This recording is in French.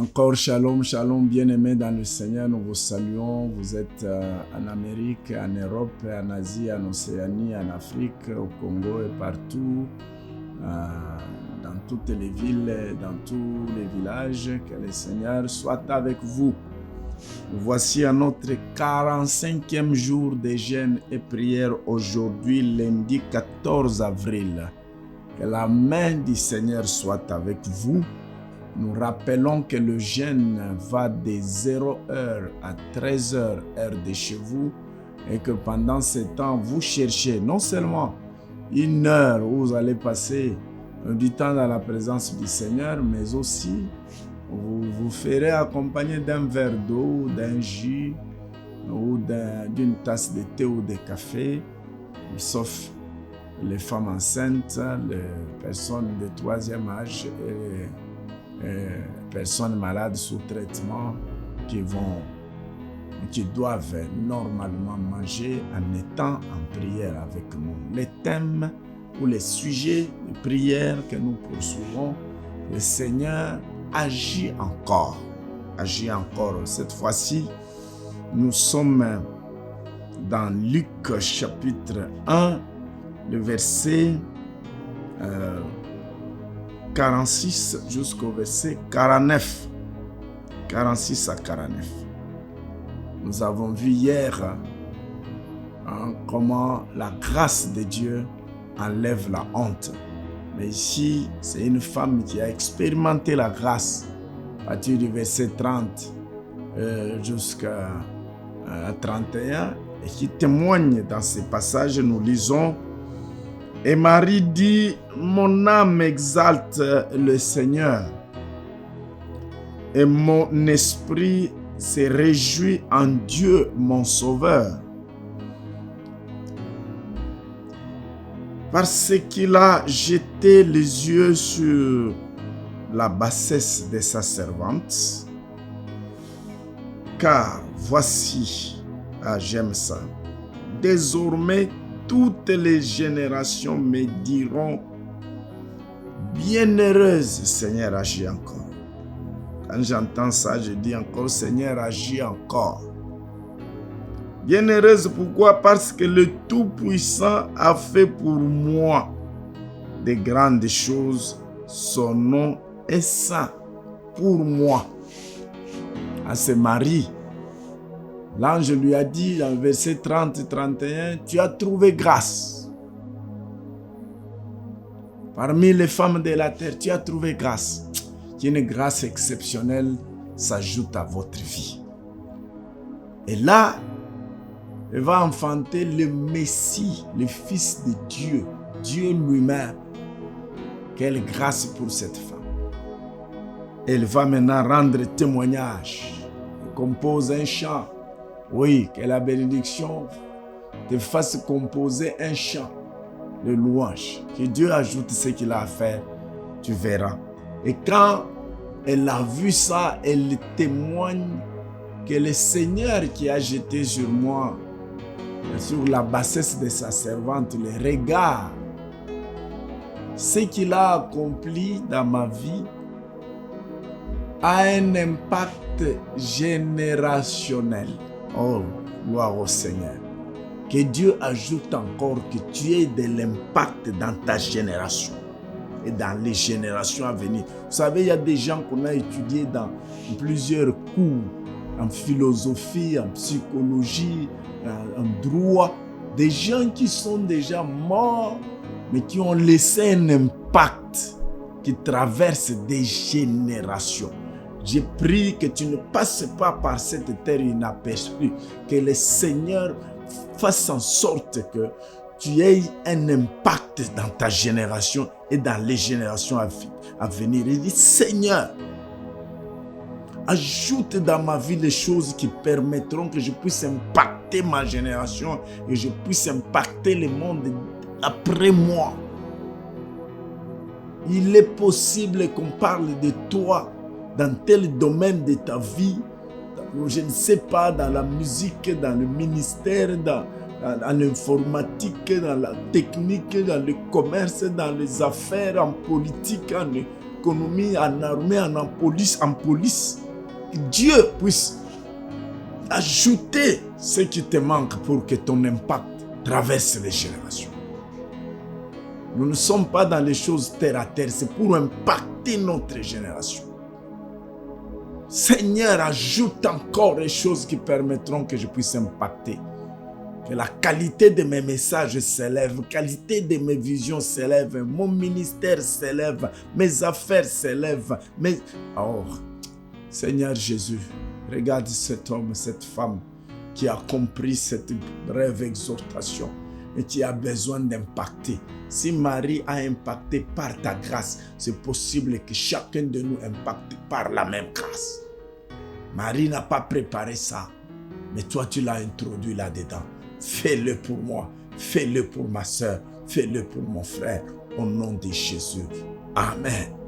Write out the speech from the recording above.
Encore shalom, shalom, bien-aimés dans le Seigneur, nous vous saluons. Vous êtes en Amérique, en Europe, en Asie, en Océanie, en Afrique, au Congo et partout, dans toutes les villes, dans tous les villages. Que le Seigneur soit avec vous. Voici à notre 45e jour de jeûne et prière aujourd'hui, lundi 14 avril. Que la main du Seigneur soit avec vous. Nous rappelons que le jeûne va de 0h à 13h, heure de chez vous, et que pendant ce temps, vous cherchez non seulement une heure où vous allez passer du temps dans la présence du Seigneur, mais aussi vous vous ferez accompagner d'un verre d'eau, d'un jus ou d'une tasse de thé ou de café, sauf les femmes enceintes, les personnes de troisième âge et personnes malades sous traitement qui doivent normalement manger en étant en prière avec nous. Les thèmes ou les sujets de prière que nous poursuivons, le Seigneur agit encore. Agit encore. Cette fois-ci, nous sommes dans Luc chapitre 1, le verset 46 jusqu'au verset 49. 46 à 49. Nous avons vu hier comment la grâce de Dieu enlève la honte. Mais ici, c'est une femme qui a expérimenté la grâce à partir du verset 30 jusqu'à 31 et qui témoigne dans ces passages. Nous lisons: et Marie dit, mon âme exalte le Seigneur, et mon esprit se réjouit en Dieu mon Sauveur, parce qu'il a jeté les yeux sur la bassesse de sa servante. Car voici, j'aime ça, désormais toutes les générations me diront, bienheureuse, Seigneur, agis encore. Quand j'entends ça, je dis encore, Seigneur, agis encore. Bienheureuse, pourquoi? Parce que le Tout-Puissant a fait pour moi de grandes choses. Son nom est saint pour moi. C'est Marie. L'ange lui a dit dans le verset 30-31, tu as trouvé grâce. Parmi les femmes de la terre, tu as trouvé grâce. Une grâce exceptionnelle s'ajoute à votre vie. Et là, elle va enfanter le Messie, le Fils de Dieu, Dieu lui-même. Quelle grâce pour cette femme. Elle va maintenant rendre témoignage. Elle compose un chant. Oui, que la bénédiction te fasse composer un chant de louange. Que Dieu ajoute ce qu'il a à faire, tu verras. Et quand elle a vu ça, elle témoigne que le Seigneur qui a jeté sur moi, sur la bassesse de sa servante, le regard, ce qu'il a accompli dans ma vie a un impact générationnel. Oh, gloire au Seigneur. Que Dieu ajoute encore que tu aies de l'impact dans ta génération et dans les générations à venir. Vous savez, il y a des gens qu'on a étudiés dans plusieurs cours, en philosophie, en psychologie, en droit. Des gens qui sont déjà morts, mais qui ont laissé un impact qui traverse des générations. J'ai prié que tu ne passes pas par cette terre inaperçue, que le Seigneur fasse en sorte que tu aies un impact dans ta génération et dans les générations à venir. Il dit, Seigneur, ajoute dans ma vie les choses qui permettront que je puisse impacter ma génération et je puisse impacter le monde après moi. Il est possible qu'on parle de toi dans tel domaine de ta vie, je ne sais pas, dans la musique, dans le ministère, dans l'informatique, dans la technique, dans le commerce, dans les affaires, en politique, économie, en armée, en police, que Dieu puisse ajouter ce qui te manque pour que ton impact traverse les générations. Nous ne sommes pas dans les choses terre à terre, c'est pour impacter notre génération. Seigneur, ajoute encore les choses qui permettront que je puisse impacter. Que la qualité de mes messages s'élève, la qualité de mes visions s'élève, mon ministère s'élève, mes affaires s'élèvent. Oh, Seigneur Jésus, regarde cet homme, cette femme qui a compris cette brève exhortation et qui a besoin d'impacter. Si Marie a impacté par ta grâce, c'est possible que chacun de nous impacte par la même grâce. Marie n'a pas préparé ça, mais toi tu l'as introduit là-dedans. Fais-le pour moi, fais-le pour ma soeur, fais-le pour mon frère, au nom de Jésus. Amen.